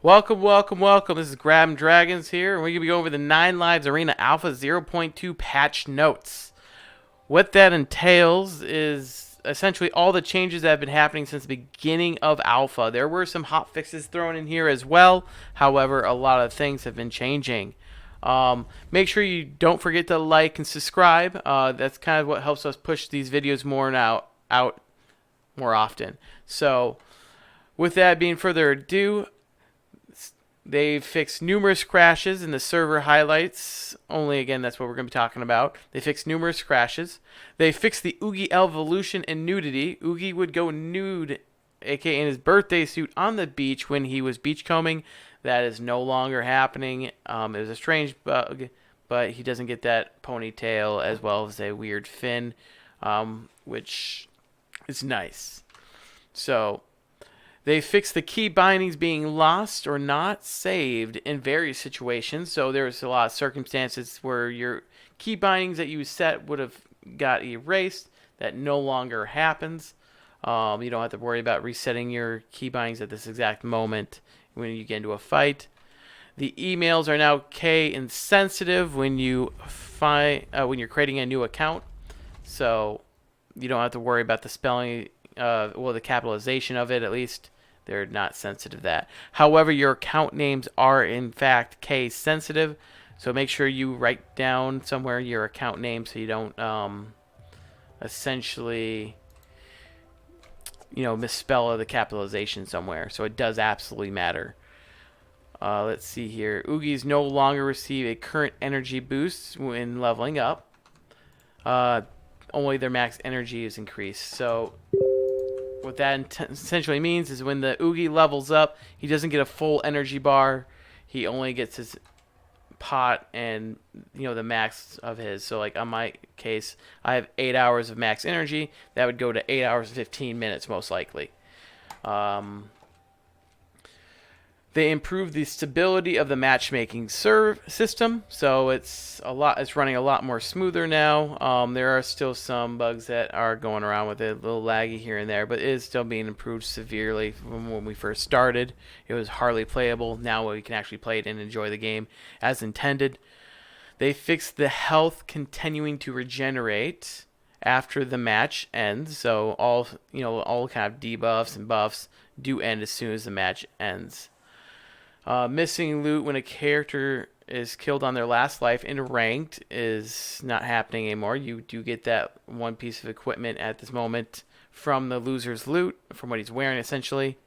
Welcome, welcome, welcome. This is Grab Dragons here, and we're going to be going over the Nine Lives Arena Alpha 0.2 patch notes. What that entails is essentially all the changes that have been happening since the beginning of Alpha. There were some hot fixes thrown in here as well. However, a lot of things have been changing. Make sure you don't forget to like and subscribe. That's kind of what helps us push these videos more now out more often. So, with that being further ado, they've fixed numerous crashes in the server highlights. Only, again, that's what we're going to be talking about. They fixed numerous crashes. They fixed the Oogie evolution and nudity. Oogie would go nude, aka in his birthday suit, on the beach when he was beachcombing. That is no longer happening. It was a strange bug, but he doesn't get that ponytail as well as a weird fin, which is nice. So, they fixed the key bindings being lost or not saved in various situations. So there's a lot of circumstances where your key bindings that you set would have got erased. That no longer happens. You don't have to worry about resetting your key bindings at this exact moment when you get into a fight. The emails are now K insensitive when you when you're creating a new account. So you don't have to worry about the spelling, the capitalization of it at least. They're not sensitive to that. However, your account names are in fact case sensitive, so make sure you write down somewhere your account name so you don't essentially misspell the capitalization somewhere. So it does absolutely matter. Let's see here. Oogies no longer receive a current energy boost when leveling up. Only their max energy is increased. So what that essentially means is when the Oogie levels up, he doesn't get a full energy bar. He only gets his pot and the max of his. So like on my case, I have 8 hours of max energy. That would go to 8 hours and 15 minutes most likely. They improved the stability of the matchmaking system, so it's running a lot more smoother now. There are still some bugs that are going around with it, a little laggy here and there, but it is still being improved severely from when we first started. It was hardly playable. Now we can actually play it and enjoy the game as intended. They fixed the health continuing to regenerate after the match ends, so all kind of debuffs and buffs do end as soon as the match ends. Missing loot when a character is killed on their last life in ranked is not happening anymore. You do get that one piece of equipment at this moment from the loser's loot, from what he's wearing essentially.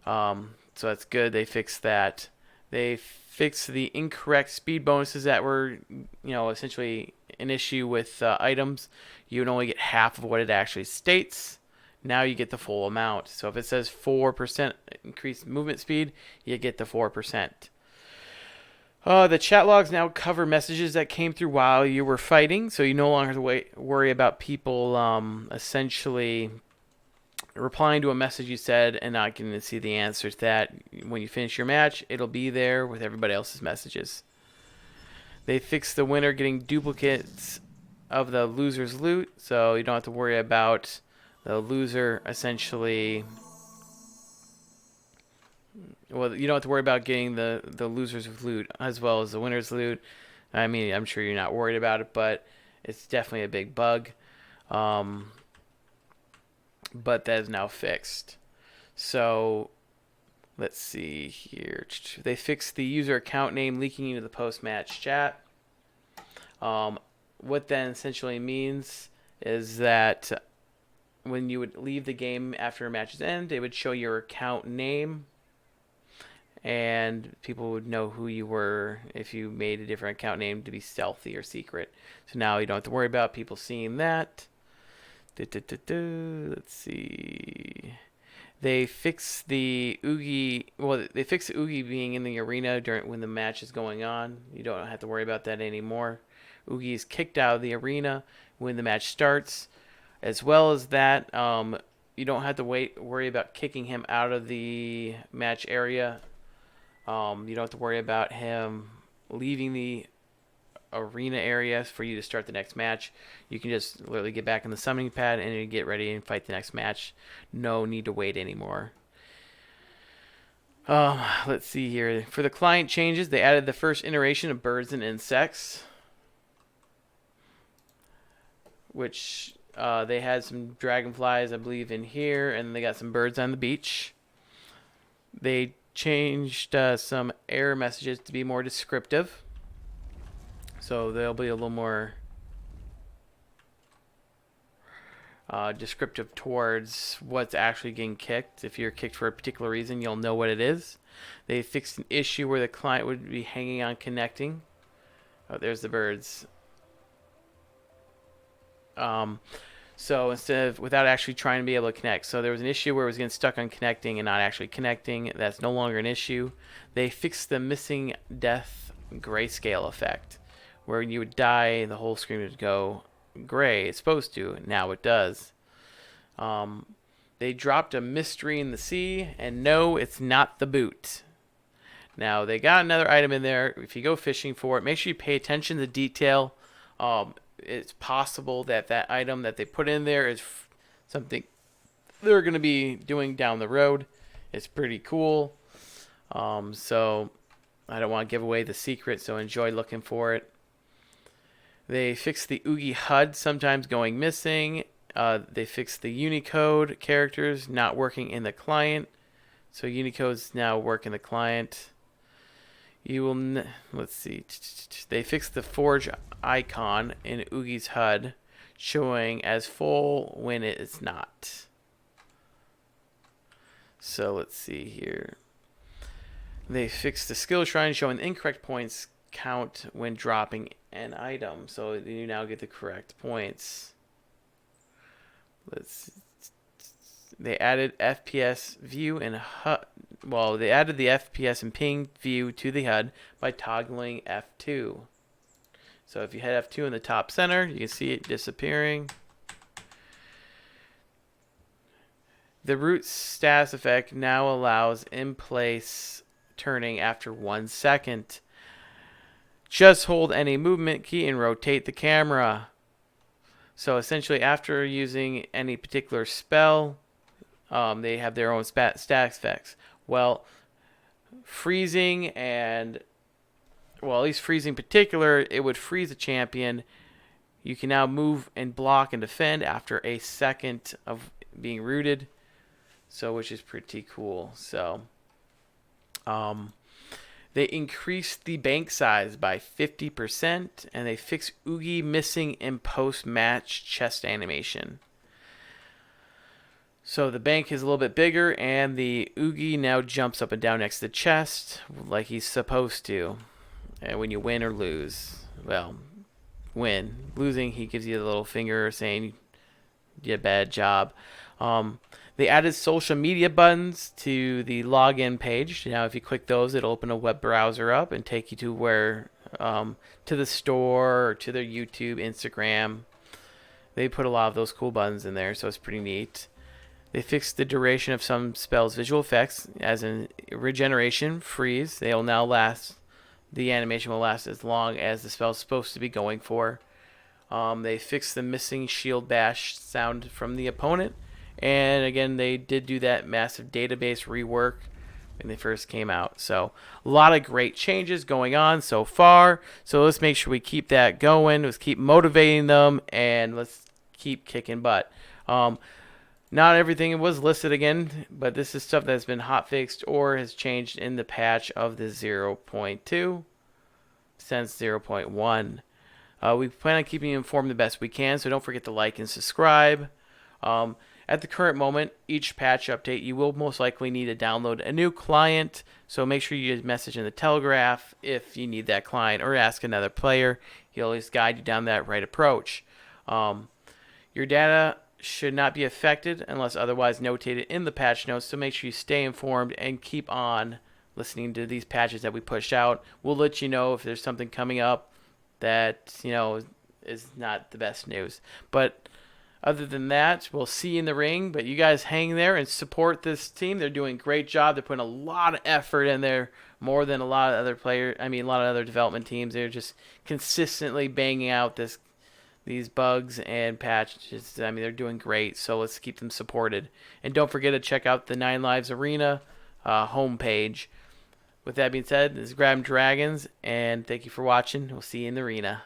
So that's good. They fixed that. They fixed the incorrect speed bonuses that were, essentially an issue with items. You would only get half of what it actually states. Now you get the full amount. So if it says 4% increased movement speed, you get the 4%. The chat logs now cover messages that came through while you were fighting, so you no longer have to worry about people essentially replying to a message you said and not getting to see the answer to that. When you finish your match, it'll be there with everybody else's messages. They fixed the winner getting duplicates of the loser's loot, so you don't have to worry about the loser essentially, well, you don't have to worry about getting the loser's loot as well as the winner's loot. I mean, I'm sure you're not worried about it, but it's definitely a big bug. But that is now fixed. So let's see here. They fixed the user account name leaking into the post-match chat. What that essentially means is that when you would leave the game after a match's end, it would show your account name, and people would know who you were if you made a different account name to be stealthy or secret. So now you don't have to worry about people seeing that. Let's see. They fixed the Oogie. Well, they fixed the Oogie being in the arena when the match is going on. You don't have to worry about that anymore. Oogie is kicked out of the arena when the match starts. As well as that, you don't have to worry about kicking him out of the match area. You don't have to worry about him leaving the arena area for you to start the next match. You can just literally get back in the summoning pad and you get ready and fight the next match. No need to wait anymore. Let's see here. For the client changes, they added the first iteration of birds and insects, which they had some dragonflies, I believe, in here, and they got some birds on the beach. They changed some error messages to be more descriptive, so they'll be a little more descriptive towards what's actually getting kicked. If you're kicked for a particular reason, you'll know what it is. They fixed an issue where the client would be hanging on connecting. Oh, there's the birds. So instead of without actually trying to be able to connect. So there was an issue where it was getting stuck on connecting and not actually connecting. That's no longer an issue. They fixed the missing death grayscale effect, where you would die, the whole screen would go gray. It's supposed to. Now it does. They dropped a mystery in the sea, and no, it's not the boot. Now they got another item in there. If you go fishing for it, make sure you pay attention to detail. It's possible that that item that they put in there is something they're going to be doing down the road. It's pretty cool. So I don't want to give away the secret, so enjoy looking for it. They fixed the Oogie HUD sometimes going missing. They fixed the Unicode characters not working in the client. So Unicode's now work in the client. You will, let's see. They fixed the Forge icon in Oogie's HUD, showing as full when it is not. So let's see here. They fixed the skill shrine, showing incorrect points count when dropping an item. So you now get the correct points. They added FPS view and HUD. Well, they added the FPS and ping view to the HUD by toggling F2. So if you hit F2 in the top center, you can see it disappearing. The root status effect now allows in-place turning after 1 second. Just hold any movement key and rotate the camera. So essentially, after using any particular spell, they have their own status effects. Well, freezing and, well, at least freezing in particular, it would freeze a champion. You can now move and block and defend after a second of being rooted. So, which is pretty cool. So, they increased the bank size by 50%, and they fixed Oogie missing in post-match chest animation. So the bank is a little bit bigger, and the Oogie now jumps up and down next to the chest like he's supposed to. And when you win or lose, well, win. Losing, he gives you the little finger saying you did a bad job. They added social media buttons to the login page. Now, if you click those, it'll open a web browser up and take you to where, to the store, or to their YouTube, Instagram. They put a lot of those cool buttons in there, so it's pretty neat. They fixed the duration of some spells' visual effects, as in regeneration, freeze. They'll now last. The animation will last as long as the spell's supposed to be going for. They fixed the missing shield bash sound from the opponent. And again, they did do that massive database rework when they first came out. So a lot of great changes going on so far. So let's make sure we keep that going. Let's keep motivating them, and let's keep kicking butt. Not everything was listed again, but this is stuff that's been hotfixed or has changed in the patch of the 0.2 since 0.1. We plan on keeping you informed the best we can, so don't forget to like and subscribe. At the current moment, each patch update, you will most likely need to download a new client, so make sure you message in the Telegraph if you need that client, or ask another player. He'll always guide you down that right approach. Your data should not be affected unless otherwise notated in the patch notes, so make sure you stay informed and keep on listening to these patches that we push out. We'll let you know if there's something coming up that, is not the best news. But other than that, we'll see you in the ring. But you guys hang there and support this team. They're doing a great job. They're putting a lot of effort in there, more than a lot of other players. I mean, a lot of other development teams. They're just consistently banging out these bugs and patches. I mean, they're doing great. So let's keep them supported. And don't forget to check out the 9 Lives Arena. homepage. With that being said, this is Graham Dragons, and thank you for watching. We'll see you in the arena.